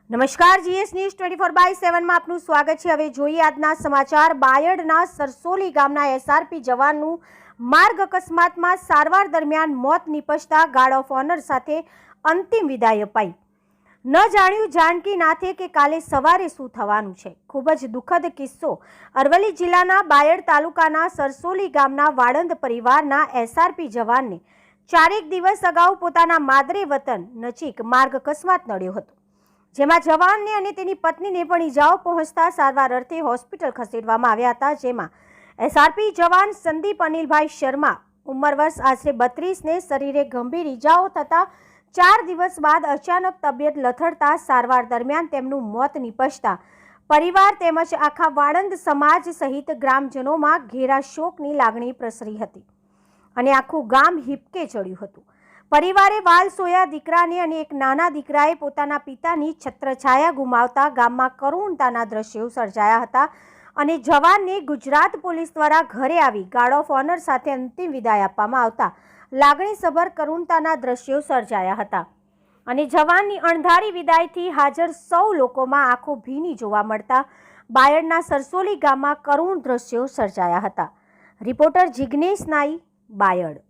નમસ્કાર, GS news 24/7 માં આપનું સ્વાગત છે। હવે જોઈએ આજના સમાચાર। બાયડના સરસોલી ગામના એસઆરપી જવાનનું માર્ગ અકસ્માતમાં સારવાર દરમિયાન મોત નિપજતા ગાર્ડ ઓફ ઓનર સાથે અંતિમ વિદાય અપાઈ। ન જાણ્યું જાનકી નાથે કે કાલે સવારે શું થવાનું છે। ખૂબ જ દુઃખદ કિસ્સો અરવલ્લી જિલ્લાના બાયડ તાલુકાના સરસોલી ગામના વાળંદ પરિવારના એસઆરપી જવાનને 4 દિવસ અગાઉ પોતાના માદરે વતન નજીક માર્ગ અકસ્માત નડ્યો હતો, જેમાં જવાનને અને તેની પત્નીને પણ ઈજાઓ પહોંચતા સારવાર અર્થે હોસ્પિટલ ખસેડવામાં આવ્યા હતા। જેમાં એસઆરપી જવાન સંદીપ અનિલભાઈ શર્મા ઉંમર વર્ષ આશરે 32ને શરીરે ગંભીર ઈજાઓ થતા 4 દિવસ બાદ અચાનક તબિયત લથડતા સારવાર દરમિયાન તેમનું મોત નિપજતા પરિવાર તેમજ આખા વાળંદ સમાજ સહિત ગ્રામજનોમાં ઘેરા શોકની લાગણી પ્રસરી હતી અને આખું ગામ હિપકે ચડ્યું હતું। પરિવારે વાલ સોયા દીકરાને અને એક નાના દીકરાએ પોતાના પિતાની છત્રછાયા ગુમાવતા ગામમાં કરુણતાના દ્રશ્યો સર્જાયા હતા અને જવાનને ગુજરાત પોલીસ દ્વારા ઘરે આવી ગાર્ડ ઓફ ઓનર સાથે અંતિમ વિદાય આપવામાં આવતા લાગણીસભર કરુણતાના દ્રશ્યો સર્જાયા હતા અને જવાનની અણધારી વિદાયથી હાજર સૌ લોકોમાં આંખો ભીની જોવા મળતા બાયડના સરસોલી ગામમાં કરુણ દ્રશ્યો સર્જાયા હતા। રિપોર્ટર જિગ્નેશ નાઈ, બાયડ।